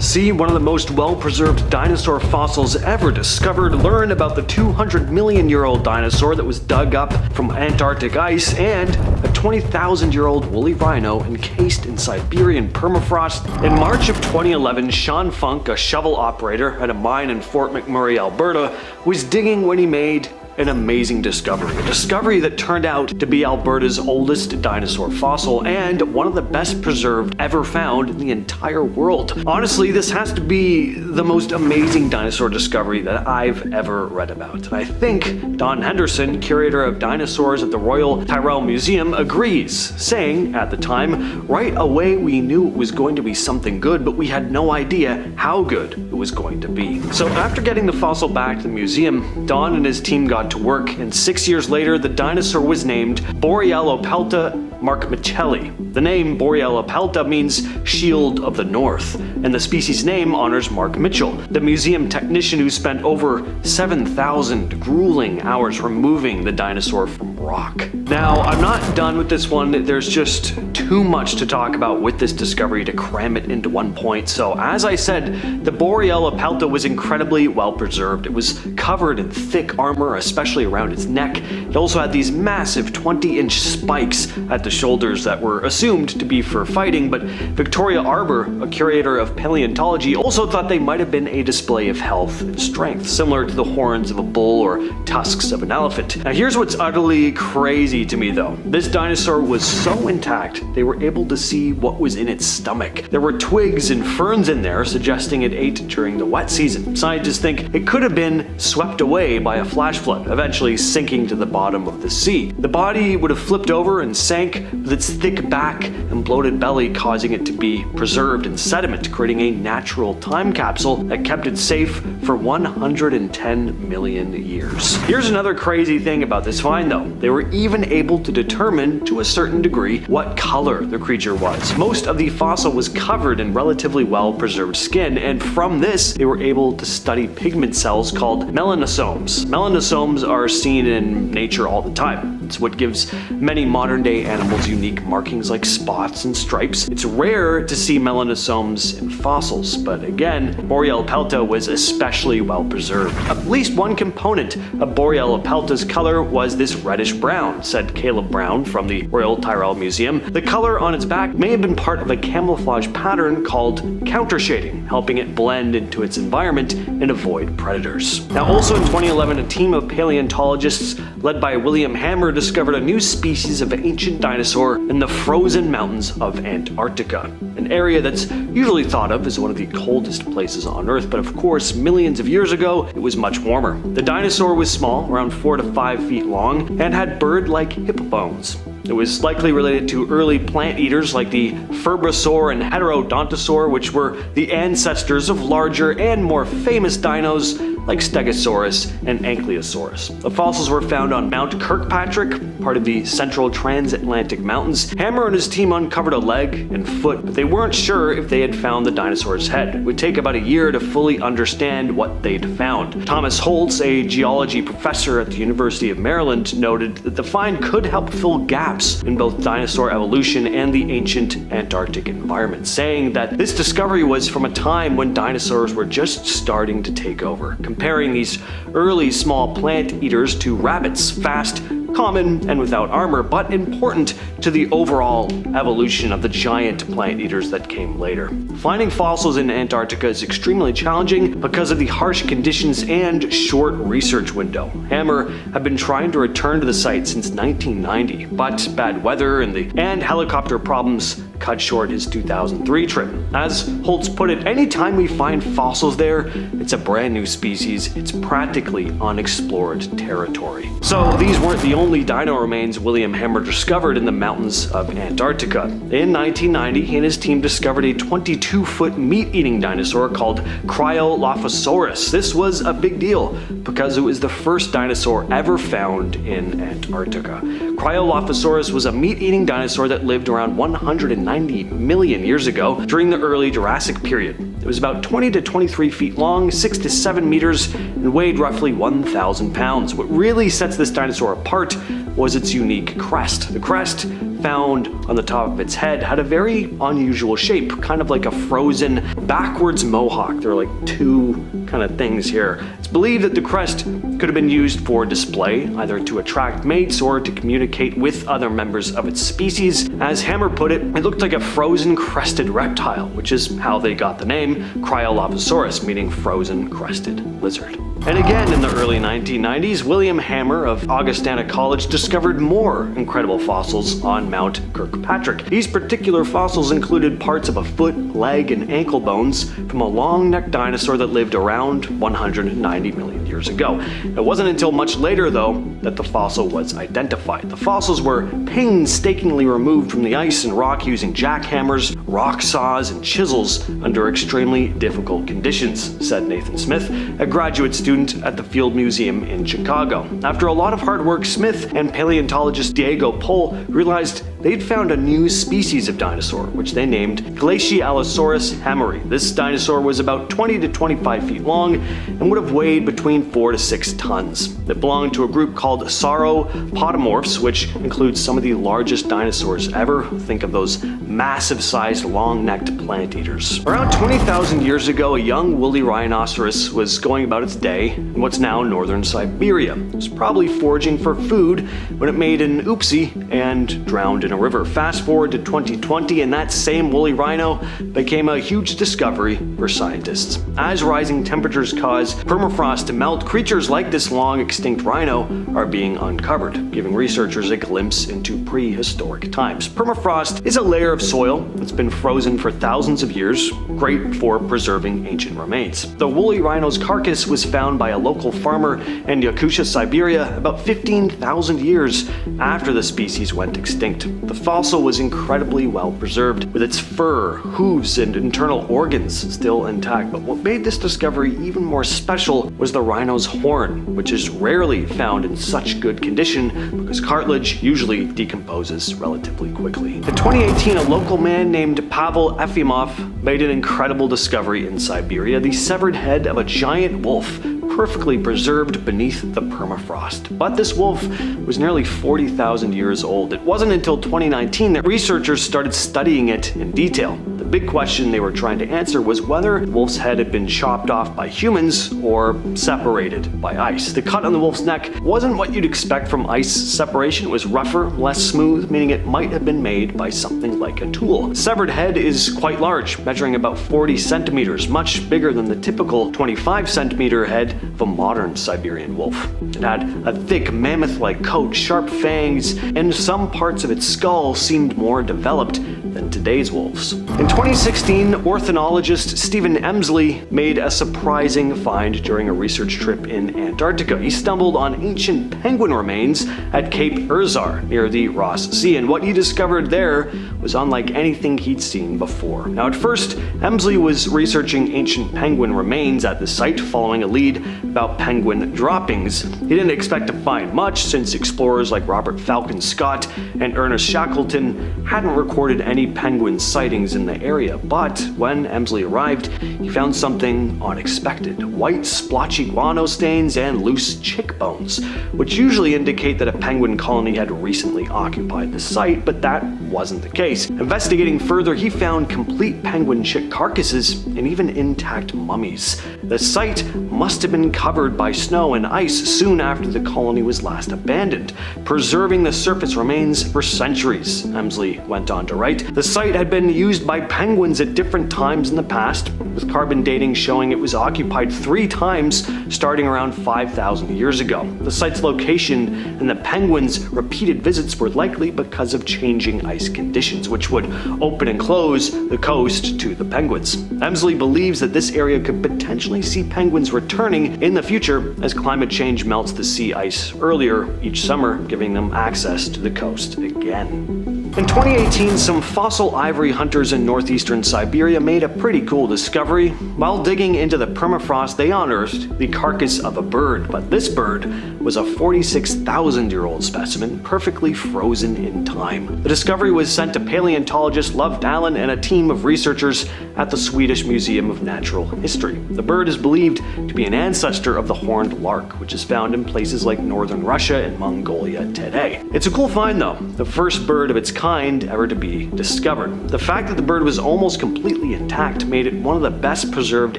See one of the most well-preserved dinosaur fossils ever discovered, learn about the 200-million-year-old dinosaur that was dug up from Antarctic ice, and a 20,000-year-old woolly rhino encased in Siberian permafrost. In March of 2011, Sean Funk, a shovel operator at a mine in Fort McMurray, Alberta, was digging when he made an amazing discovery. A discovery that turned out to be Alberta's oldest dinosaur fossil and one of the best preserved ever found in the entire world. Honestly, this has to be the most amazing dinosaur discovery that I've ever read about. And I think Don Henderson, curator of dinosaurs at the Royal Tyrrell Museum, agrees, saying at the time, "Right away we knew it was going to be something good, but we had no idea how good it was going to be." So after getting the fossil back to the museum, Don and his team got to work, and 6 years later the dinosaur was named Borealopelta markmicheli. The name Borealopelta means shield of the north, and the species name honors Mark Mitchell, the museum technician who spent over 7,000 grueling hours removing the dinosaur from rock. Now, I'm not done with this one. There's just too much to talk about with this discovery to cram it into one point. So as I said, the Borealopelta was incredibly well preserved. It was covered in thick armor, especially around its neck. It also had these massive 20-inch spikes at the shoulders that were assumed to be for fighting, but Victoria Arbour, a curator of paleontology, also thought they might have been a display of health and strength, similar to the horns of a bull or tusks of an elephant. Now here's what's utterly crazy to me though. This dinosaur was so intact, they were able to see what was in its stomach. There were twigs and ferns in there, suggesting it ate during the wet season. Scientists think it could have been swept away by a flash flood, eventually sinking to the bottom of the sea. The body would have flipped over and sank, with its thick back and bloated belly causing it to be preserved in sediment, creating a natural time capsule that kept it safe for 110 million years. Here's another crazy thing about this find though. They were even able to determine, to a certain degree, what color the creature was. Most of the fossil was covered in relatively well-preserved skin, and from this, they were able to study pigment cells called melanosomes. Melanosomes are seen in nature all the time. It's what gives many modern-day animals unique markings like spots and stripes. It's rare to see melanosomes in fossils, but again, Borealopelta was especially well preserved. At least one component of Borealopelta's color was this reddish brown, said Caleb Brown from the Royal Tyrrell Museum. The color on its back may have been part of a camouflage pattern called countershading, helping it blend into its environment and avoid predators. Now also in 2011, a team of paleontologists led by William Hammer discovered a new species of ancient dinosaur in the frozen mountains of Antarctica, an area that's usually thought of as one of the coldest places on Earth, but of course millions of years ago it was much warmer. The dinosaur was small, around 4 to 5 feet long, and had bird-like hip bones. It was likely related to early plant eaters like the Ferbosaur and Heterodontosaur, which were the ancestors of larger and more famous dinos like Stegosaurus and Ankylosaurus. The fossils were found on Mount Kirkpatrick, part of the Central Transatlantic Mountains. Hammer and his team uncovered a leg and foot, but they weren't sure if they had found the dinosaur's head. It would take about a year to fully understand what they'd found. Thomas Holtz, a geology professor at the University of Maryland, noted that the find could help fill gaps in both dinosaur evolution and the ancient Antarctic environment, saying that this discovery was from a time when dinosaurs were just starting to take over, comparing these early small plant eaters to rabbits, fast, common, and without armor, but important to the overall evolution of the giant plant eaters that came later. Finding fossils in Antarctica is extremely challenging because of the harsh conditions and short research window. Hammer had been trying to return to the site since 1990, but bad weather and helicopter problems cut short his 2003 trip. As Holtz put it, anytime we find fossils there, it's a brand new species. It's practically unexplored territory. So these weren't the only dino remains William Hammer discovered in the mountains of Antarctica. In 1990, he and his team discovered a 22-foot meat-eating dinosaur called Cryolophosaurus. This was a big deal because it was the first dinosaur ever found in Antarctica. Cryolophosaurus was a meat-eating dinosaur that lived around 190 million years ago during the early Jurassic period. It was about 20 to 23 feet long, 6 to 7 meters, and weighed roughly 1,000 pounds. What really sets this dinosaur apart was its unique crest. The crest found on the top of its head had a very unusual shape, kind of like a frozen backwards mohawk. There are like two kind of things here. It's believed that the crest could have been used for display, either to attract mates or to communicate with other members of its species. As Hammer put it, it looked like a frozen crested reptile, which is how they got the name Cryoloposaurus, meaning frozen crested lizard. And again in the early 1990s, William Hammer of Augustana College discovered more incredible fossils on Mount Kirkpatrick. These particular fossils included parts of a foot, leg, and ankle bones from a long-necked dinosaur that lived around 190 million years ago. It wasn't until much later, though, that the fossil was identified. The fossils were painstakingly removed from the ice and rock using jackhammers, rock saws, and chisels under extremely difficult conditions, said Nathan Smith, a graduate student at the Field Museum in Chicago. After a lot of hard work, Smith and paleontologist Diego Pohl realized they'd found a new species of dinosaur, which they named Glacialosaurus hammeri. This dinosaur was about 20 to 25 feet long and would have weighed between 4 to 6 tons. It belonged to a group called sauropodomorphs, which includes some of the largest dinosaurs ever. Think of those massive-sized, long-necked plant eaters. Around 20,000 years ago, a young woolly rhinoceros was going about its day in what's now northern Siberia. It was probably foraging for food when it made an oopsie and drowned in a river. Fast forward to 2020, and that same woolly rhino became a huge discovery for scientists. As rising temperatures cause permafrost to melt, creatures like this long extinct rhino are being uncovered, giving researchers a glimpse into prehistoric times. Permafrost is a layer of soil that's been frozen for thousands of years, great for preserving ancient remains. The woolly rhino's carcass was found by a local farmer in Yakutia, Siberia, about 15,000 years after the species went extinct. The fossil was incredibly well preserved, with its fur, hooves, and internal organs still intact. But what made this discovery even more special was the rhino's horn, which is rarely found in such good condition because cartilage usually decomposes relatively quickly. In 2018, a local man named Pavel Efimov made an incredible discovery in Siberia: the severed head of a giant wolf, perfectly preserved beneath the permafrost. But this wolf was nearly 40,000 years old. It wasn't until 2019 that researchers started studying it in detail. The big question they were trying to answer was whether the wolf's head had been chopped off by humans or separated by ice. The cut on the wolf's neck wasn't what you'd expect from ice separation. It was rougher, less smooth, meaning it might have been made by something like a tool. The severed head is quite large, measuring about 40 centimeters, much bigger than the typical 25 centimeter head of a modern Siberian wolf. It had a thick mammoth-like coat, sharp fangs, and some parts of its skull seemed more developed than today's wolves. In 2016, ornithologist Stephen Emsley made a surprising find during a research trip in Antarctica. He stumbled on ancient penguin remains at Cape Urzar near the Ross Sea, and what he discovered there was unlike anything he'd seen before. Now, at first, Emsley was researching ancient penguin remains at the site, following a lead about penguin droppings. He didn't expect to find much, since explorers like Robert Falcon Scott and Ernest Shackleton hadn't recorded any penguin sightings in the area. But when Emsley arrived, he found something unexpected: white splotchy guano stains and loose chick bones, which usually indicate that a penguin colony had recently occupied the site, but that wasn't the case. Investigating further, he found complete penguin chick carcasses and even intact mummies. The site must have been covered by snow and ice soon after the colony was last abandoned, preserving the surface remains for centuries, Emsley went on to write. The site had been used by penguins at different times in the past, with carbon dating showing it was occupied 3 times starting around 5,000 years ago. The site's location and the penguins' repeated visits were likely because of changing ice conditions, which would open and close the coast to the penguins. Emsley believes that this area could potentially see penguins returning in the future as climate change melts the sea ice earlier each summer, giving them access to the coast again. In 2018, some fossil ivory hunters in northeastern Siberia made a pretty cool discovery. While digging into the permafrost, they unearthed the carcass of a bird, but this bird was a 46,000-year-old specimen, perfectly frozen in time. The discovery was sent to paleontologist Love Dallin and a team of researchers at the Swedish Museum of Natural History. The bird is believed to be an ancestor of the horned lark, which is found in places like northern Russia and Mongolia today. It's a cool find though, the first bird of its kind ever to be discovered. The fact that the bird was almost completely intact made it one of the best preserved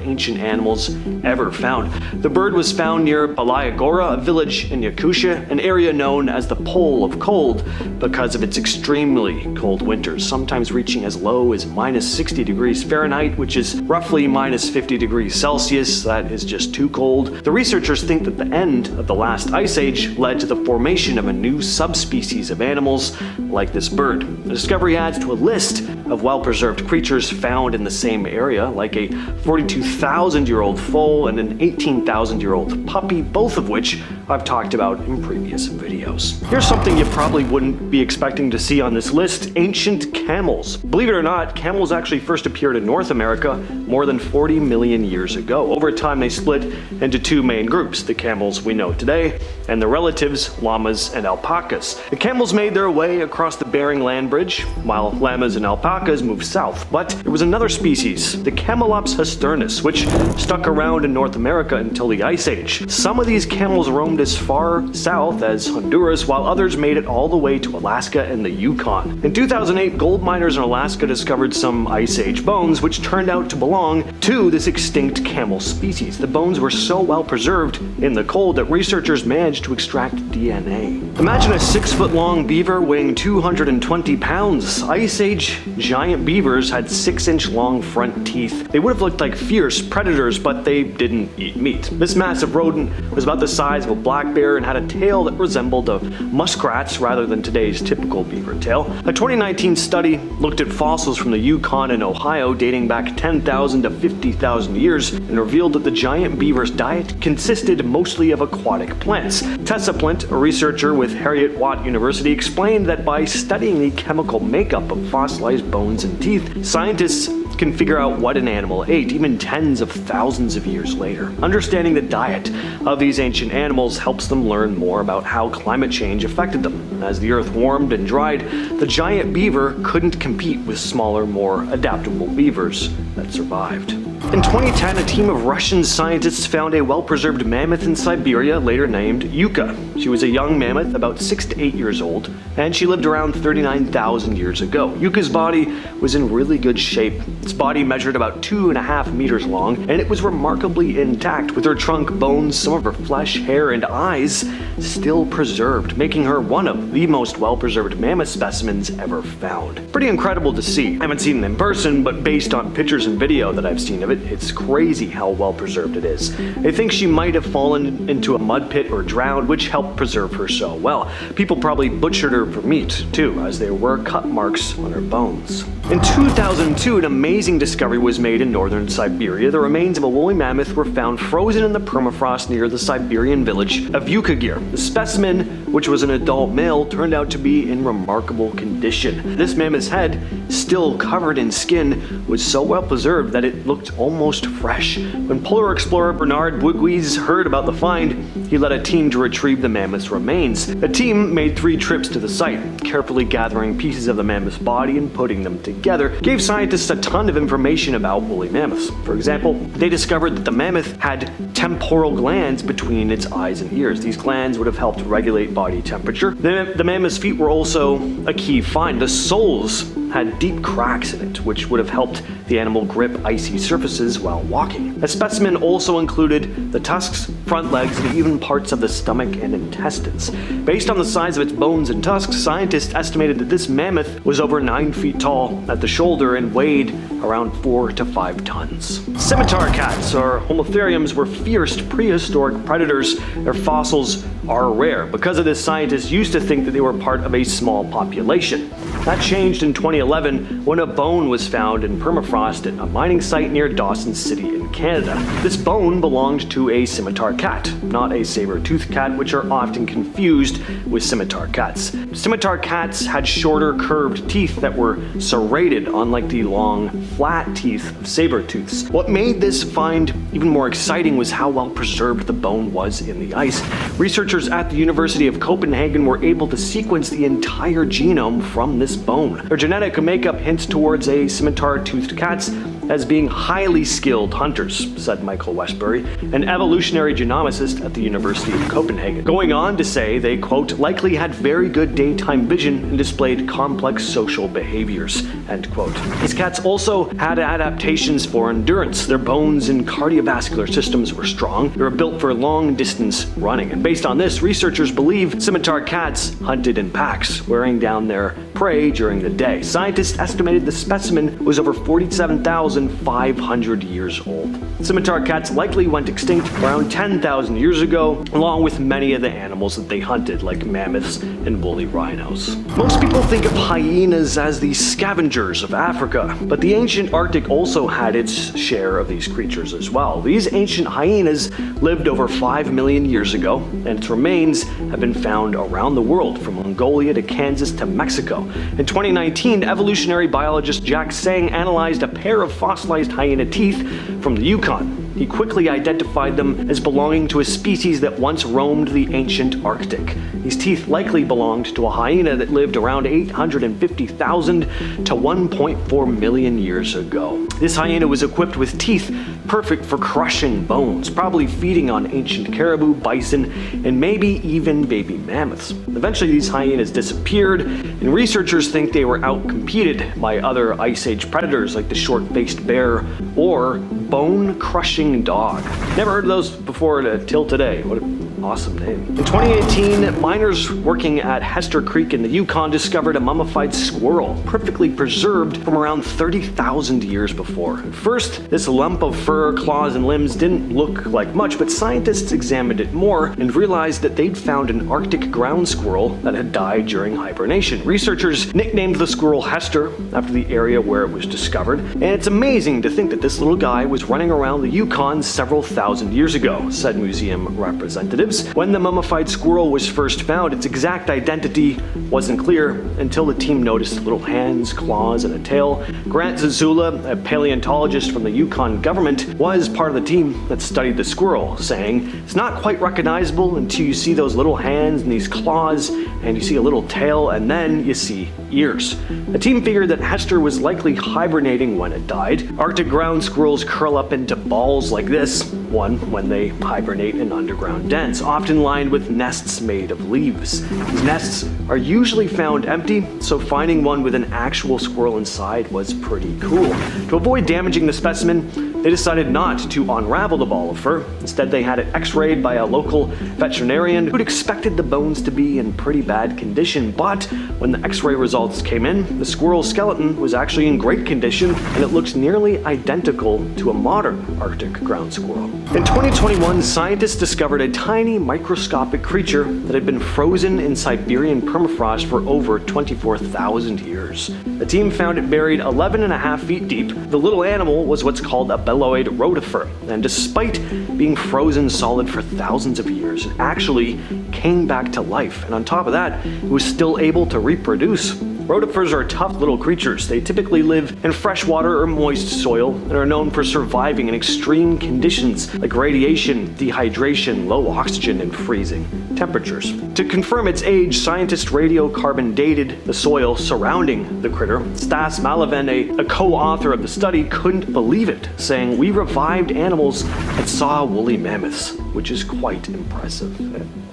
ancient animals ever found. The bird was found near Balaya Gora, a village in Yakutia, an area known as the Pole of Cold because of its extremely cold winters, sometimes reaching as low as -60 degrees Fahrenheit, which is roughly -50 degrees Celsius. That is just too cold. The researchers think that the end of the last ice age led to the formation of a new subspecies of animals like this bird. The discovery adds to a list of well-preserved creatures found in the same area, like a 42,000-year-old foal and an 18,000-year-old puppy, both of which I've talked about in previous videos. Here's something you probably wouldn't be expecting to see on this list: ancient camels. Believe it or not, camels actually first appeared in North America more than 40 million years ago. Over time, they split into two main groups: the camels we know today and the relatives, llamas and alpacas. The camels made their way across the Bering Land Bridge, while llamas and alpacas moved south. But there was another species, the Camelops hasturnus, which stuck around in North America until the Ice Age. Some of these camels roamed as far south as Honduras, while others made it all the way to Alaska and the Yukon. In 2008, gold miners in Alaska discovered some Ice Age bones, which turned out to belong to this extinct camel species. The bones were so well preserved in the cold that researchers managed to extract DNA. Imagine a 6-foot-long beaver weighing 220 pounds. Ice Age giant beavers had 6-inch long front teeth. They would have looked like fierce predators, but they didn't eat meat. This massive rodent was about the size of a black bear and had a tail that resembled a muskrat's rather than today's typical beaver tail. A 2019 study looked at fossils from the Yukon and Ohio dating back 10,000 to 50,000 years and revealed that the giant beaver's diet consisted mostly of aquatic plants. Tessa Plint, a researcher with Heriot-Watt University, explained that by studying the chemical makeup of fossilized bones and teeth, scientists can figure out what an animal ate even tens of thousands of years later. Understanding the diet of these ancient animals helps them learn more about how climate change affected them. As the earth warmed and dried, the giant beaver couldn't compete with smaller, more adaptable beavers that survived. In 2010, a team of Russian scientists found a well-preserved mammoth in Siberia, later named Yuka. She was a young mammoth, about 6 to 8 years old, and she lived around 39,000 years ago. Yuka's body was in really good shape. Its body measured about 2.5 meters long, and it was remarkably intact, with her trunk, bones, some of her flesh, hair, and eyes still preserved, making her one of the most well-preserved mammoth specimens ever found. Pretty incredible to see. I haven't seen it in person, but based on pictures and video that I've seen of it, it's crazy how well preserved it is. They think she might have fallen into a mud pit or drowned, which helped preserve her so well. People probably butchered her for meat, too, as there were cut marks on her bones. In 2002, an amazing discovery was made in northern Siberia. The remains of a woolly mammoth were found frozen in the permafrost near the Siberian village of Yukagir. The specimen, which was an adult male, turned out to be in remarkable condition. This mammoth's head, still covered in skin, was so well preserved that it looked almost fresh. When polar explorer Bernard Bouygues heard about the find, he led a team to retrieve the mammoth's remains. The team made 3 trips to the site, carefully gathering pieces of the mammoth's body and putting them together. Gave scientists a ton of information about woolly mammoths. For example, they discovered that the mammoth had temporal glands between its eyes and ears. These glands would have helped regulate body temperature. The mammoth's feet were also a key find. The soles had deep cracks in it, which would have helped the animal grip icy surfaces while walking. A specimen also included the tusks, front legs, and even parts of the stomach and intestines. Based on the size of its bones and tusks, scientists estimated that this mammoth was over 9 feet tall at the shoulder and weighed around 4 to 5 tons. Scimitar cats, or Homotheriums, were fierce prehistoric predators. Their fossils are rare. Because of this, scientists used to think that they were part of a small population. That changed in 2011 when a bone was found in permafrost at a mining site near Dawson City in Canada. This bone belonged to a scimitar cat, not a saber-toothed cat, which are often confused with scimitar cats. Scimitar cats had shorter, curved teeth that were serrated, unlike the long, flat teeth of saber-tooths. What made this find even more exciting was how well preserved the bone was in the ice. Researchers at the University of Copenhagen were able to sequence the entire genome from this bone. Their genetic makeup hints towards a scimitar-toothed cats, as being highly skilled hunters, said Michael Westbury, an evolutionary genomicist at the University of Copenhagen, going on to say they, quote, likely had very good daytime vision and displayed complex social behaviors, end quote. These cats also had adaptations for endurance. Their bones and cardiovascular systems were strong. They were built for long-distance running, and based on this, researchers believe scimitar cats hunted in packs, wearing down their prey during the day. Scientists estimated the specimen was over 47,500 years old. Scimitar cats likely went extinct around 10,000 years ago, along with many of the animals that they hunted, like mammoths and woolly rhinos. Most people think of hyenas as the scavengers of Africa, but the ancient Arctic also had its share of these creatures as well. These ancient hyenas lived over 5 million years ago, and its remains have been found around the world, from Mongolia to Kansas to Mexico. In 2019, evolutionary biologist Jack Sang analyzed a pair of fossilized hyena teeth from the Yukon. He quickly identified them as belonging to a species that once roamed the ancient Arctic. These teeth likely belonged to a hyena that lived around 850,000 to 1.4 million years ago. This hyena was equipped with teeth perfect for crushing bones, probably feeding on ancient caribou, bison, and maybe even baby mammoths. Eventually, these hyenas disappeared, and researchers think they were outcompeted by other Ice Age predators like the short-faced bear or bone-crushing dog. Never heard of those before till today. What an awesome name. In 2018, miners working at Hester Creek in the Yukon discovered a mummified squirrel, perfectly preserved from around 30,000 years before. At first, this lump of fur, claws, and limbs didn't look like much, but scientists examined it more and realized that they'd found an Arctic ground squirrel that had died during hibernation. Researchers nicknamed the squirrel Hester after the area where it was discovered, and it's amazing to think that this little guy was running around the Yukon several thousand years ago, said museum representatives. When the mummified squirrel was first found, its exact identity wasn't clear until the team noticed little hands, claws, and a tail. Grant Zazula, a paleontologist from the Yukon government, was part of the team that studied the squirrel, saying, it's not quite recognizable until you see those little hands and these claws, and you see a little tail, and then you see ears. The team figured that Hester was likely hibernating when it died. Arctic ground squirrels curl up into balls like this one when they hibernate in underground dens, often lined with nests made of leaves. These nests are usually found empty, so finding one with an actual squirrel inside was pretty cool. To avoid damaging the specimen, they decided not to unravel the ball of fur. Instead, they had it x-rayed by a local veterinarian who'd expected the bones to be in pretty bad condition, but when the x-ray results came in, the squirrel's skeleton was actually in great condition, and it looked nearly identical to a modern Arctic ground squirrel. In 2021, scientists discovered a tiny microscopic creature that had been frozen in Siberian permafrost for over 24,000 years. The team found it buried 11.5 feet deep. The little animal was what's called a belloid rotifer, and despite being frozen solid for thousands of years, it actually came back to life, and on top of that, it was still able to reproduce. Rotifers are tough little creatures. They typically live in freshwater or moist soil and are known for surviving in extreme conditions like radiation, dehydration, low oxygen, and freezing temperatures. To confirm its age, scientists radiocarbon dated the soil surrounding the critter. Stas Malaven, a co-author of the study, couldn't believe it, saying, "We revived animals that saw woolly mammoths," which is quite impressive.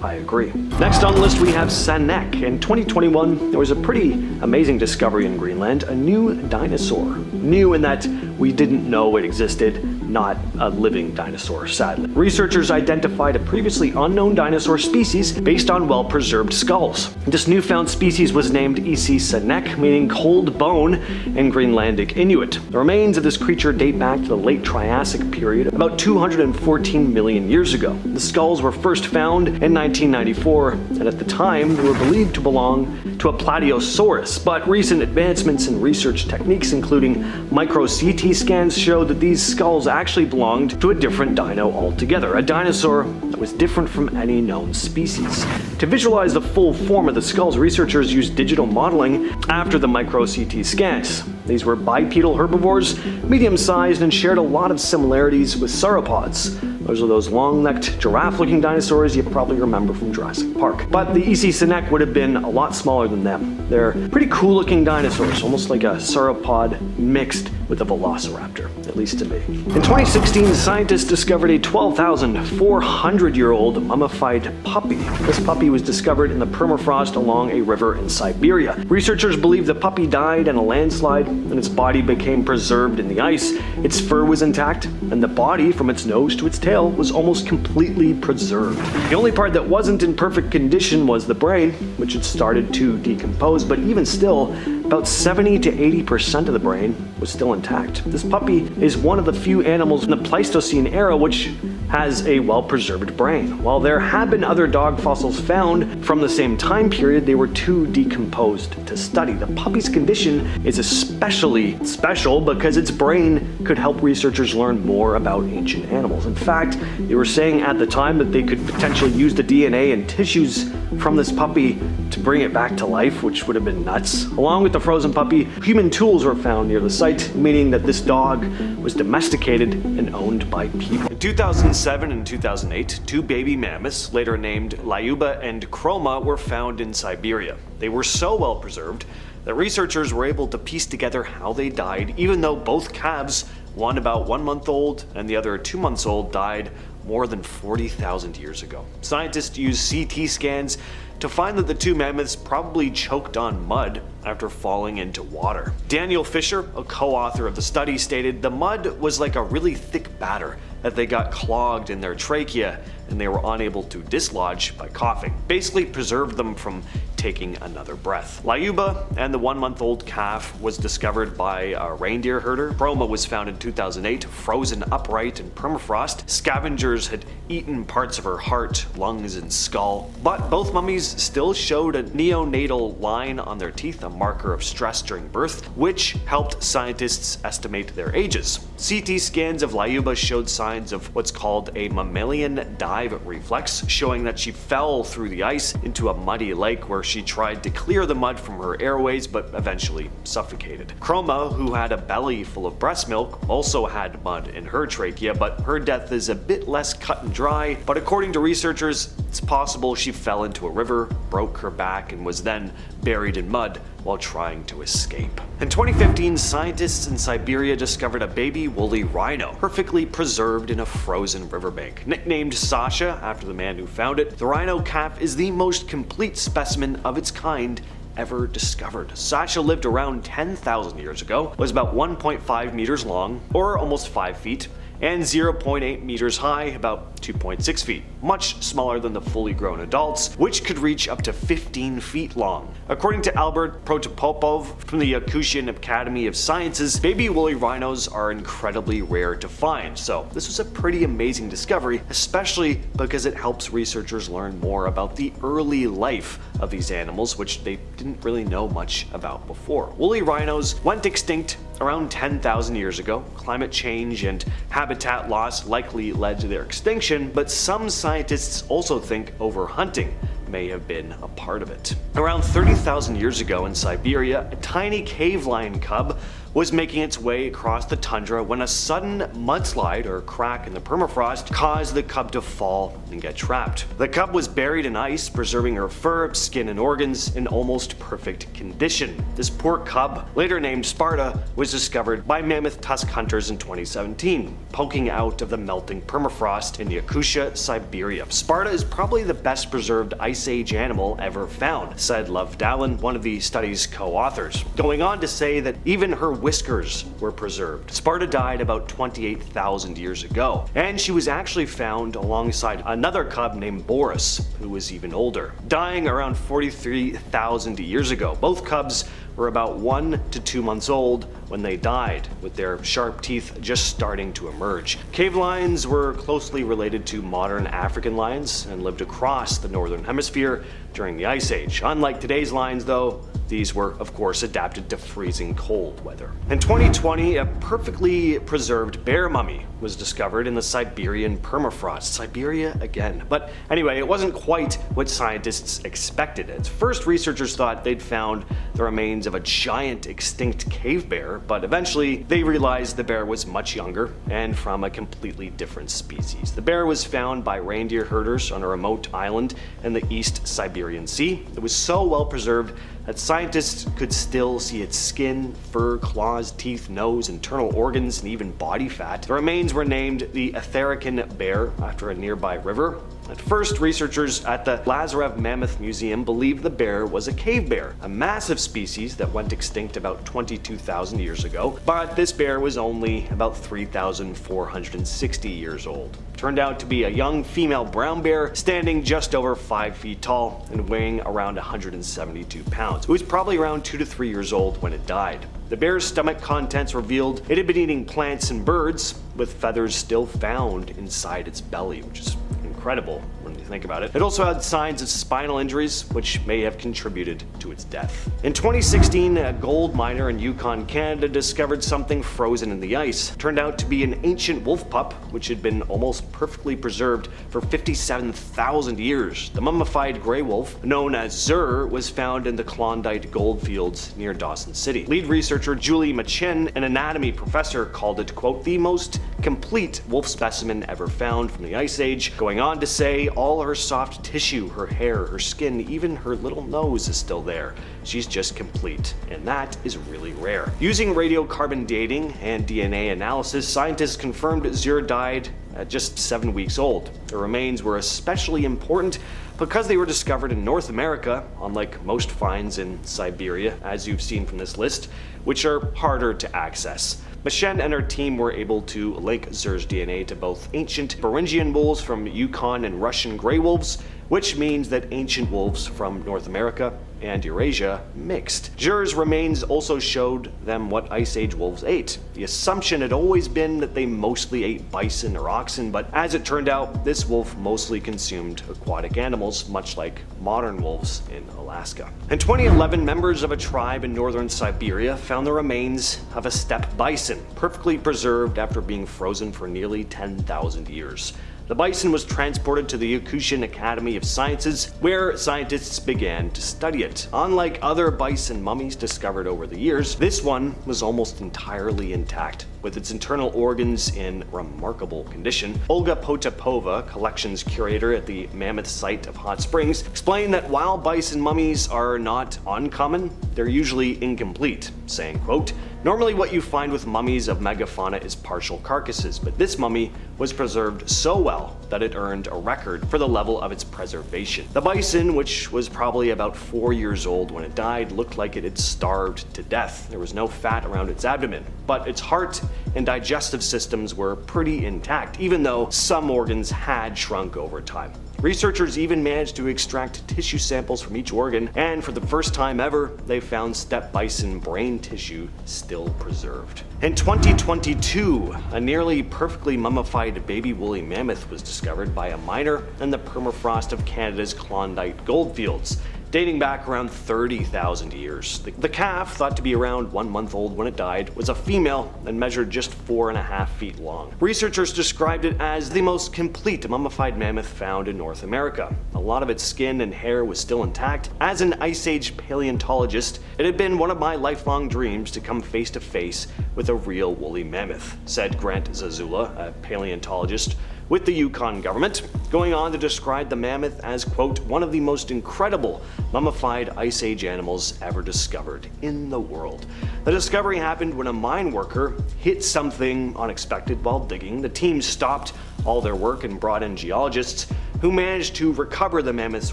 I agree. Next on the list, we have Sanek. In 2021, there was a pretty amazing discovery in Greenland, a new dinosaur. New in that we didn't know it existed, not a living dinosaur, sadly. Researchers identified a previously unknown dinosaur species based on well-preserved skulls. This newfound species was named Isi Sanek, meaning cold bone in Greenlandic Inuit. The remains of this creature date back to the late Triassic period, about 214 million years ago. The skulls were first found in 1994, and at the time they were believed to belong to a Plateosaurus, but recent advancements in research techniques, including micro-CT scans, showed that these skulls actually belonged to a different dino altogether, a dinosaur that was different from any known species. To visualize the full form of the skulls, researchers used digital modeling after the micro-CT scans. These were bipedal herbivores, medium-sized, and shared a lot of similarities with sauropods. Those are those long-necked, giraffe-looking dinosaurs you probably remember from Jurassic Park. But the Isi Sanek would have been a lot smaller than them. They're pretty cool-looking dinosaurs, almost like a sauropod mixed with a velociraptor. at least to me. In 2016, scientists discovered a 12,400-year-old mummified puppy. This puppy was discovered in the permafrost along a river in Siberia. Researchers believe the puppy died in a landslide and its body became preserved in the ice. Its fur was intact, and the body, from its nose to its tail, was almost completely preserved. The only part that wasn't in perfect condition was the brain, which had started to decompose, but even still, about 70 to 80% of the brain was still intact. This puppy is one of the few animals in the Pleistocene era which has a well-preserved brain. While there have been other dog fossils found from the same time period, they were too decomposed to study. The puppy's condition is especially special because its brain could help researchers learn more about ancient animals. In fact, they were saying at the time that they could potentially use the DNA and tissues from this puppy to bring it back to life, which would have been nuts. Along with the frozen puppy, human tools were found near the site, meaning that this dog was domesticated and owned by people. In 2007 and 2008, two baby mammoths, later named Lyuba and Chroma, were found in Siberia. They were so well preserved that researchers were able to piece together how they died, even though both calves, one about 1 month old and the other 2 months old, died more than 40,000 years ago. Scientists used CT scans to find that the two mammoths probably choked on mud after falling into water. Daniel Fisher, a co-author of the study, stated the mud was like a really thick batter that they got clogged in their trachea and they were unable to dislodge by coughing. Basically preserved them from taking another breath. Lyuba and the 1 month old calf was discovered by a reindeer herder. Chroma was found in 2008, frozen upright in permafrost. Scavengers had eaten parts of her heart, lungs, and skull. But both mummies still showed a neonatal line on their teeth, a marker of stress during birth, which helped scientists estimate their ages. CT scans of Lyuba showed signs of what's called a mammalian dive reflex, showing that she fell through the ice into a muddy lake where she tried to clear the mud from her airways but eventually suffocated. Chroma, who had a belly full of breast milk, also had mud in her trachea, but her death is a bit less cut and dry. But according to researchers, it's possible she fell into a river, broke her back, and was then buried in mud while trying to escape. In 2015, scientists in Siberia discovered a baby woolly rhino, perfectly preserved in a frozen riverbank. Nicknamed Sasha after the man who found it, the rhino calf is the most complete specimen of its kind ever discovered. Sasha lived around 10,000 years ago, was about 1.5 meters long, or almost 5 feet, and 0.8 meters high, about 2.6 feet, much smaller than the fully grown adults, which could reach up to 15 feet long. According to Albert Protopopov from the Yakutian Academy of Sciences, baby woolly rhinos are incredibly rare to find, so this was a pretty amazing discovery, especially because it helps researchers learn more about the early life of these animals, which they didn't really know much about before. Woolly rhinos went extinct around 10,000 years ago. Climate change and habitat loss likely led to their extinction, but some scientists also think overhunting may have been a part of it. Around 30,000 years ago in Siberia, a tiny cave lion cub was making its way across the tundra when a sudden mudslide or crack in the permafrost caused the cub to fall and get trapped. The cub was buried in ice, preserving her fur, skin, and organs in almost perfect condition. This poor cub, later named Sparta, was discovered by mammoth tusk hunters in 2017, poking out of the melting permafrost in Yakutia, Siberia. Sparta is probably the best preserved Ice Age animal ever found, said Lev Dallin, one of the study's co-authors, going on to say that even her whiskers were preserved. Sparta died about 28,000 years ago, and she was actually found alongside another cub named Boris, who was even older, dying around 43,000 years ago. Both cubs were about 1 to 2 months old when they died, with their sharp teeth just starting to emerge. Cave lions were closely related to modern African lions and lived across the northern hemisphere during the Ice Age. Unlike today's lions, though, these were, of course, adapted to freezing cold weather. In 2020, a perfectly preserved bear mummy was discovered in the Siberian permafrost. Siberia again. But anyway, it wasn't quite what scientists expected. At first, researchers thought they'd found the remains of a giant extinct cave bear, but eventually they realized the bear was much younger and from a completely different species. The bear was found by reindeer herders on a remote island in the East Siberian Sea. It was so well preserved that scientists could still see its skin, fur, claws, teeth, nose, internal organs, and even body fat. The remains were named the Antarctic bear after a nearby river. At first, researchers at the Lazarev Mammoth Museum believed the bear was a cave bear, a massive species that went extinct about 22,000 years ago, but this bear was only about 3,460 years old. Turned out to be a young female brown bear standing just over 5 feet tall and weighing around 172 pounds. It was probably around 2 to 3 years old when it died. The bear's stomach contents revealed it had been eating plants and birds, with feathers still found inside its belly, which is incredible when you think about it. It also had signs of spinal injuries, which may have contributed to its death. In 2016, a gold miner in Yukon, Canada discovered something frozen in the ice. It turned out to be an ancient wolf pup, which had been almost perfectly preserved for 57,000 years. The mummified gray wolf, known as Zur, was found in the Klondike goldfields near Dawson City. Lead researcher Julie Machin, an anatomy professor, called it, quote, the most complete wolf specimen ever found from the Ice Age, going on to say all her soft tissue, her hair, her skin, even her little nose is still there. She's just complete, and that is really rare. Using radiocarbon dating and DNA analysis, scientists confirmed Zur died at just 7 weeks old. The remains were especially important because they were discovered in North America, unlike most finds in Siberia, as you've seen from this list, which are harder to access. Machen and her team were able to link Zur's DNA to both ancient Beringian wolves from Yukon and Russian gray wolves, which means that ancient wolves from North America and Eurasia mixed. Zur's remains also showed them what Ice Age wolves ate. The assumption had always been that they mostly ate bison or oxen, but as it turned out, this wolf mostly consumed aquatic animals, much like modern wolves in Alaska. In 2011, members of a tribe in northern Siberia found the remains of a steppe bison, perfectly preserved after being frozen for nearly 10,000 years. The bison was transported to the Yakutian Academy of Sciences, where scientists began to study it. Unlike other bison mummies discovered over the years, this one was almost entirely intact, with its internal organs in remarkable condition. Olga Potapova, collections curator at the Mammoth site of Hot Springs, explained that while bison mummies are not uncommon, they're usually incomplete, saying, quote, normally what you find with mummies of megafauna is partial carcasses, but this mummy was preserved so well that it earned a record for the level of its preservation. The bison, which was probably about 4 years old when it died, looked like it had starved to death. There was no fat around its abdomen, but its heart and digestive systems were pretty intact, even though some organs had shrunk over time. Researchers even managed to extract tissue samples from each organ, and for the first time ever, they found steppe bison brain tissue still preserved. In 2022, a nearly perfectly mummified baby woolly mammoth was discovered by a miner in the permafrost of Canada's Klondike goldfields, dating back around 30,000 years. The calf, thought to be around 1 month old when it died, was a female and measured just 4.5 feet long. Researchers described it as the most complete mummified mammoth found in North America. A lot of its skin and hair was still intact. As an Ice Age paleontologist, it had been one of my lifelong dreams to come face to face with a real woolly mammoth, said Grant Zazula, a paleontologist with the Yukon government, going on to describe the mammoth as, quote, one of the most incredible mummified Ice Age animals ever discovered in the world. The discovery happened when a mine worker hit something unexpected while digging. The team stopped all their work and brought in geologists who managed to recover the mammoth's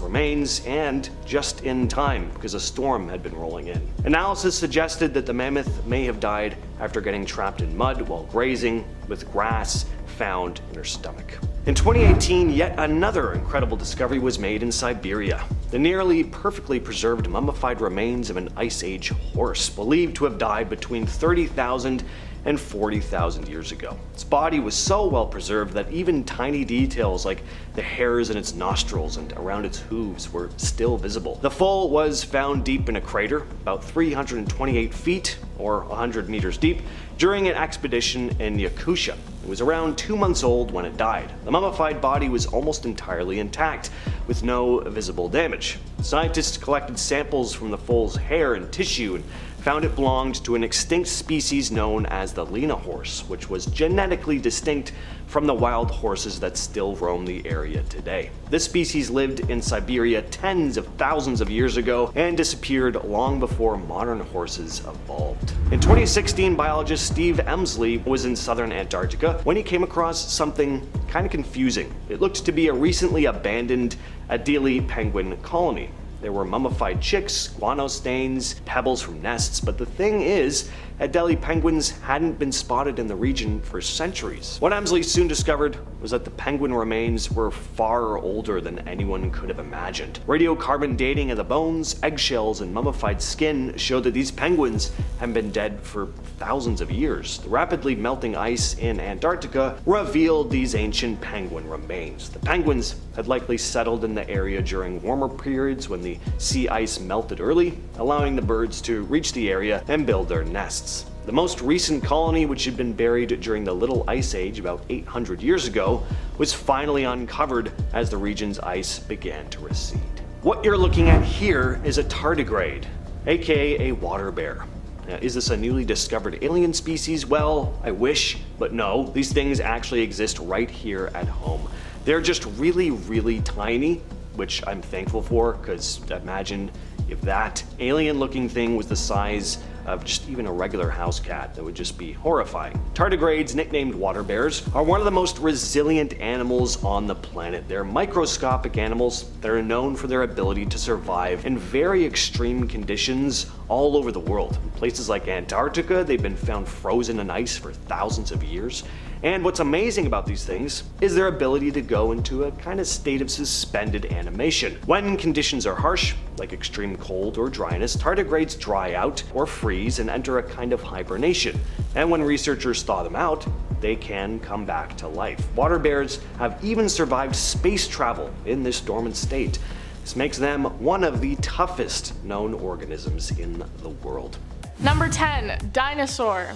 remains, and just in time because a storm had been rolling in. Analysis suggested that the mammoth may have died after getting trapped in mud while grazing, with grass found in her stomach. In 2018, yet another incredible discovery was made in Siberia. The nearly perfectly preserved mummified remains of an Ice Age horse, believed to have died between 30,000 and 40,000 years ago. Its body was so well preserved that even tiny details like the hairs in its nostrils and around its hooves were still visible. The foal was found deep in a crater, about 328 feet or 100 meters deep, during an expedition in Yakutia. It was around 2 months old when it died. The mummified body was almost entirely intact, with no visible damage. Scientists collected samples from the foal's hair and tissue and found it belonged to an extinct species known as the Lena horse, which was genetically distinct from the wild horses that still roam the area today. This species lived in Siberia tens of thousands of years ago and disappeared long before modern horses evolved. In 2016, biologist Steve Emsley was in southern Antarctica when he came across something kind of confusing. It looked to be a recently abandoned Adelie penguin colony. There were mummified chicks, guano stains, pebbles from nests, but the thing is, Adelie penguins hadn't been spotted in the region for centuries. What Emsley soon discovered was that the penguin remains were far older than anyone could have imagined. Radiocarbon dating of the bones, eggshells, and mummified skin showed that these penguins had been dead for thousands of years. The rapidly melting ice in Antarctica revealed these ancient penguin remains. The penguins had likely settled in the area during warmer periods when the sea ice melted early, allowing the birds to reach the area and build their nests. The most recent colony, which had been buried during the Little Ice Age about 800 years ago, was finally uncovered as the region's ice began to recede. What you're looking at here is a tardigrade, aka a water bear. Now, is this a newly discovered alien species? Well, I wish, but no, these things actually exist right here at home. They're just really tiny, which I'm thankful for, because imagine if that alien-looking thing was the size of just even a regular house cat. That would just be horrifying. Tardigrades, nicknamed water bears, are one of the most resilient animals on the planet. They're microscopic animals that are known for their ability to survive in very extreme conditions all over the world. In places like Antarctica, they've been found frozen in ice for thousands of years. And what's amazing about these things is their ability to go into a kind of state of suspended animation. When conditions are harsh, like extreme cold or dryness, tardigrades dry out or freeze and enter a kind of hibernation. And when researchers thaw them out, they can come back to life. Water bears have even survived space travel in this dormant state. This makes them one of the toughest known organisms in the world. Number 10, dinosaur.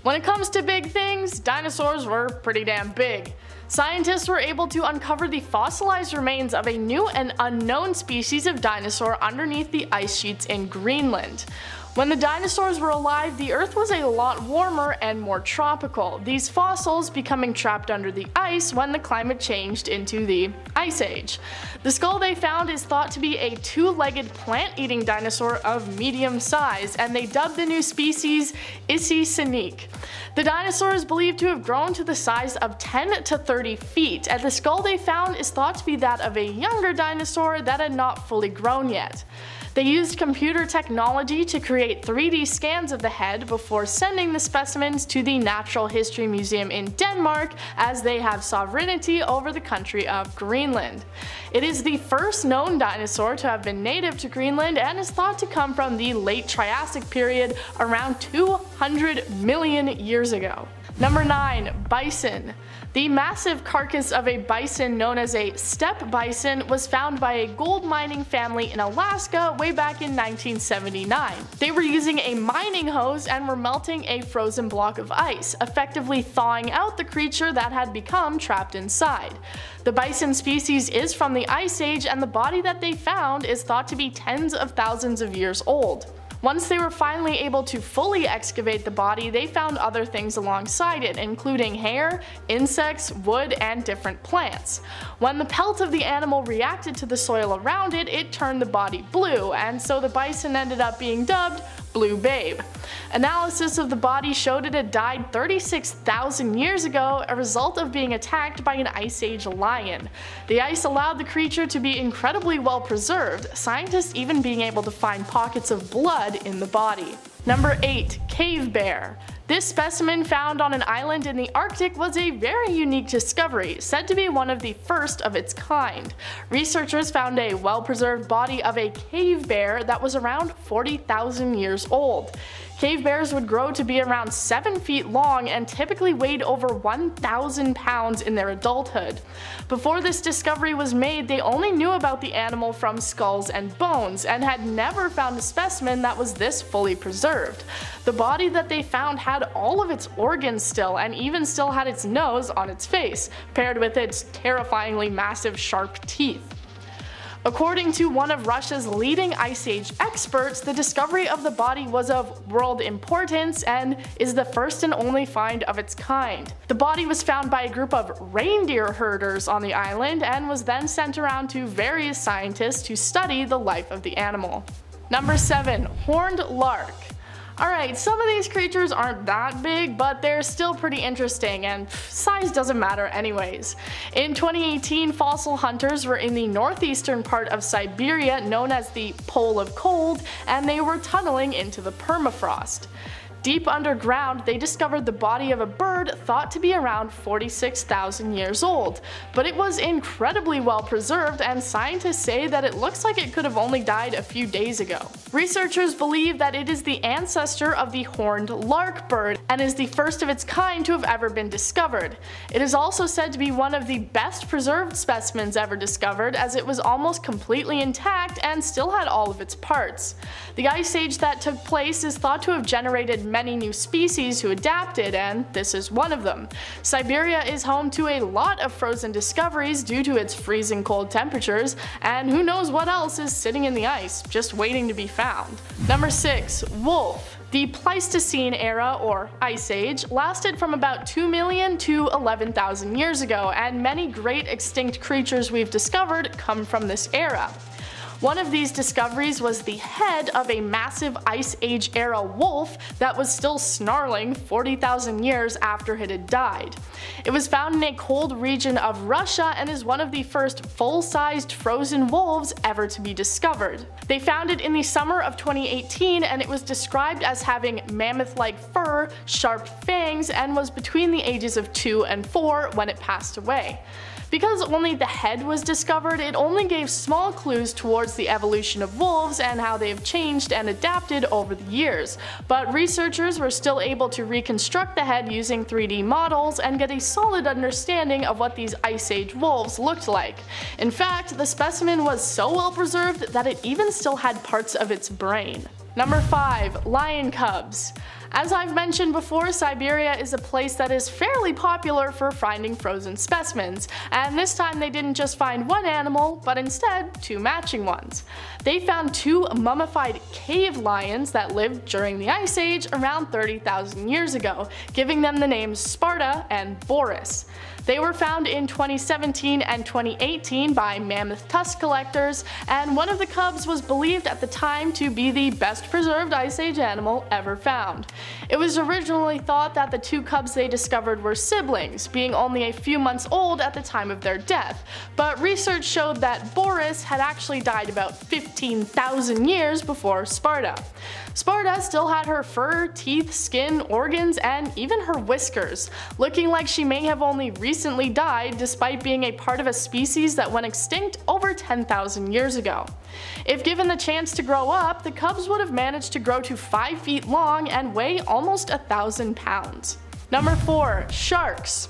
When it comes to big things, dinosaurs were pretty damn big. Scientists were able to uncover the fossilized remains of a new and unknown species of dinosaur underneath the ice sheets in Greenland. When the dinosaurs were alive, the Earth was a lot warmer and more tropical, these fossils becoming trapped under the ice when the climate changed into the Ice Age. The skull they found is thought to be a two-legged plant-eating dinosaur of medium size, and they dubbed the new species Issy-Sinik. The dinosaur is believed to have grown to the size of 10 to 30 feet, and the skull they found is thought to be that of a younger dinosaur that had not fully grown yet. They used computer technology to create 3D scans of the head before sending the specimens to the Natural History Museum in Denmark, as they have sovereignty over the country of Greenland. It is the first known dinosaur to have been native to Greenland and is thought to come from the late Triassic period around 200 million years ago. Number 9, bison. The massive carcass of a bison known as a steppe bison was found by a gold mining family in Alaska way back in 1979. They were using a mining hose and were melting a frozen block of ice, effectively thawing out the creature that had become trapped inside. The bison species is from the Ice Age, and the body that they found is thought to be tens of thousands of years old. Once they were finally able to fully excavate the body, they found other things alongside it, including hair, insects, wood, and different plants. When the pelt of the animal reacted to the soil around it, it turned the body blue, and so the bison ended up being dubbed Blue Babe. Analysis of the body showed it had died 36,000 years ago, a result of being attacked by an Ice Age lion. The ice allowed the creature to be incredibly well preserved, scientists even being able to find pockets of blood in the body. Number 8, cave bear. This specimen found on an island in the Arctic was a very unique discovery, said to be one of the first of its kind. Researchers found a well-preserved body of a cave bear that was around 40,000 years old. Cave bears would grow to be around 7 feet long and typically weighed over 1,000 pounds in their adulthood. Before this discovery was made, they only knew about the animal from skulls and bones, and had never found a specimen that was this fully preserved. The body that they found had all of its organs still, and even still had its nose on its face, paired with its terrifyingly massive sharp teeth. According to one of Russia's leading Ice Age experts, the discovery of the body was of world importance and is the first and only find of its kind. The body was found by a group of reindeer herders on the island and was then sent around to various scientists to study the life of the animal. Number 7. Horned lark. Alright, some of these creatures aren't that big, but they're still pretty interesting, and size doesn't matter anyways. In 2018, fossil hunters were in the northeastern part of Siberia, known as the Pole of Cold, and they were tunneling into the permafrost. Deep underground, they discovered the body of a bird thought to be around 46,000 years old, but it was incredibly well preserved, and scientists say that it looks like it could have only died a few days ago. Researchers believe that it is the ancestor of the horned lark bird and is the first of its kind to have ever been discovered. It is also said to be one of the best preserved specimens ever discovered, as it was almost completely intact and still had all of its parts. The ice age that took place is thought to have generated many new species who adapted, and this is one of them. Siberia is home to a lot of frozen discoveries due to its freezing cold temperatures, and who knows what else is sitting in the ice, just waiting to be found. Number 6. Wolf. The Pleistocene era, or Ice Age, lasted from about 2 million to 11,000 years ago, and many great extinct creatures we've discovered come from this era. One of these discoveries was the head of a massive Ice Age era wolf that was still snarling 40,000 years after it had died. It was found in a cold region of Russia and is one of the first full-sized frozen wolves ever to be discovered. They found it in the summer of 2018, and it was described as having mammoth-like fur, sharp fangs, and was between the ages of 2 and 4 when it passed away. Because only the head was discovered, it only gave small clues towards the evolution of wolves and how they have changed and adapted over the years, but researchers were still able to reconstruct the head using 3D models and get a solid understanding of what these Ice Age wolves looked like. In fact, the specimen was so well preserved that it even still had parts of its brain. Number 5. Lion cubs. As I've mentioned before, Siberia is a place that is fairly popular for finding frozen specimens, and this time they didn't just find one animal, but instead 2 matching ones. They found 2 mummified cave lions that lived during the Ice Age around 30,000 years ago, giving them the names Sparta and Boris. They were found in 2017 and 2018 by mammoth tusk collectors, and one of the cubs was believed at the time to be the best preserved Ice Age animal ever found. It was originally thought that the 2 cubs they discovered were siblings, being only a few months old at the time of their death, but research showed that Boris had actually died about 15,000 years before Sparta. Sparta still had her fur, teeth, skin, organs, and even her whiskers, looking like she may have only recently died despite being a part of a species that went extinct over 10,000 years ago. If given the chance to grow up, the cubs would have managed to grow to 5 feet long and weigh almost 1,000 pounds. Number 4. Sharks.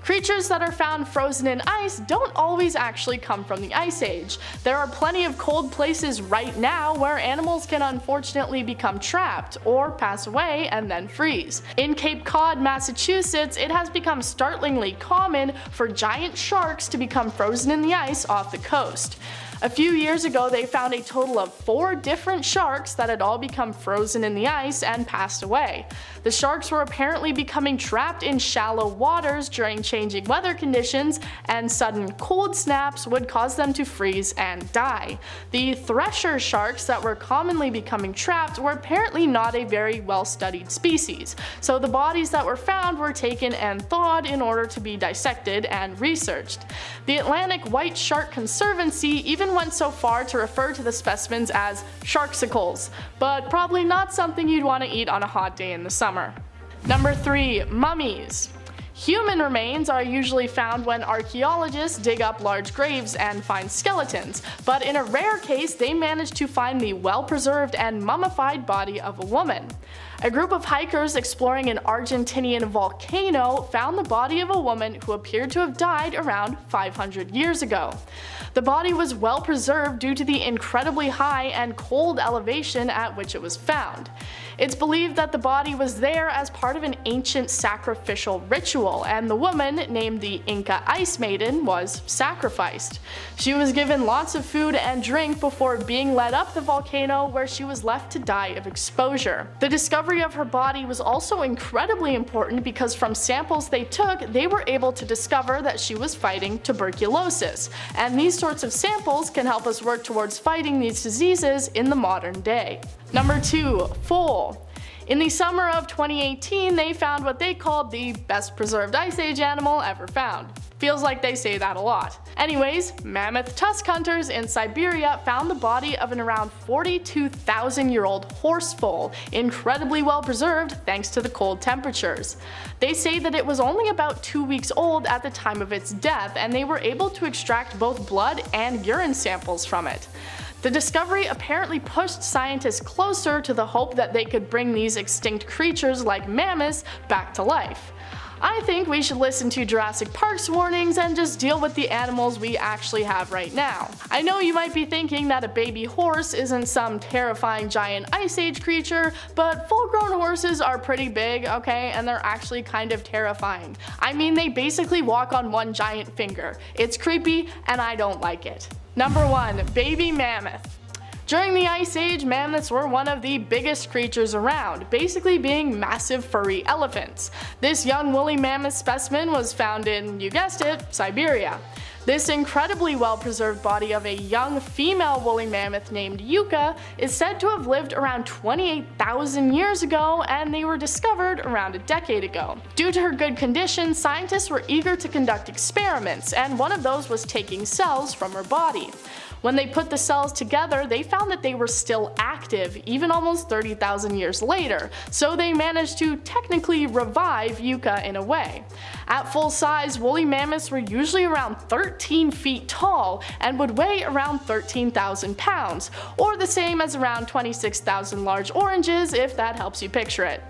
Creatures that are found frozen in ice don't always actually come from the Ice Age. There are plenty of cold places right now where animals can unfortunately become trapped, or pass away and then freeze. In Cape Cod, Massachusetts, it has become startlingly common for giant sharks to become frozen in the ice off the coast. A few years ago, they found a total of 4 different sharks that had all become frozen in the ice and passed away. The sharks were apparently becoming trapped in shallow waters during changing weather conditions, and sudden cold snaps would cause them to freeze and die. The thresher sharks that were commonly becoming trapped were apparently not a very well-studied species, so the bodies that were found were taken and thawed in order to be dissected and researched. The Atlantic White Shark Conservancy even went so far to refer to the specimens as sharksicles, but probably not something you'd want to eat on a hot day in the summer. Number 3. Mummies. Human remains are usually found when archaeologists dig up large graves and find skeletons, but in a rare case they managed to find the well-preserved and mummified body of a woman. A group of hikers exploring an Argentinian volcano found the body of a woman who appeared to have died around 500 years ago. The body was well preserved due to the incredibly high and cold elevation at which it was found. It's believed that the body was there as part of an ancient sacrificial ritual, and the woman, named the Inca Ice Maiden, was sacrificed. She was given lots of food and drink before being led up the volcano, where she was left to die of exposure. The discovery of her body was also incredibly important because from samples they took, they were able to discover that she was fighting tuberculosis, and these sorts of samples can help us work towards fighting these diseases in the modern day. Number 2. Foal. In the summer of 2018, they found what they called the best preserved Ice Age animal ever found. Feels like they say that a lot. Anyways, mammoth tusk hunters in Siberia found the body of an around 42,000-year-old horse foal, incredibly well preserved thanks to the cold temperatures. They say that it was only about 2 weeks old at the time of its death, and they were able to extract both blood and urine samples from it. The discovery apparently pushed scientists closer to the hope that they could bring these extinct creatures like mammoths back to life. I think we should listen to Jurassic Park's warnings and just deal with the animals we actually have right now. I know you might be thinking that a baby horse isn't some terrifying giant ice age creature, but full-grown horses are pretty big, okay, and they're actually kind of terrifying. I mean, they basically walk on one giant finger. It's creepy and I don't like it. Number 1. Baby mammoth. During the Ice Age, mammoths were one of the biggest creatures around, basically being massive furry elephants. This young woolly mammoth specimen was found in, you guessed it, Siberia. This incredibly well-preserved body of a young female woolly mammoth named Yuka is said to have lived around 28,000 years ago, and they were discovered around a decade ago. Due to her good condition, scientists were eager to conduct experiments, and one of those was taking cells from her body. When they put the cells together, they found that they were still active, even almost 30,000 years later, so they managed to technically revive Yuka in a way. At full size, woolly mammoths were usually around 13 feet tall and would weigh around 13,000 pounds, or the same as around 26,000 large oranges if that helps you picture it.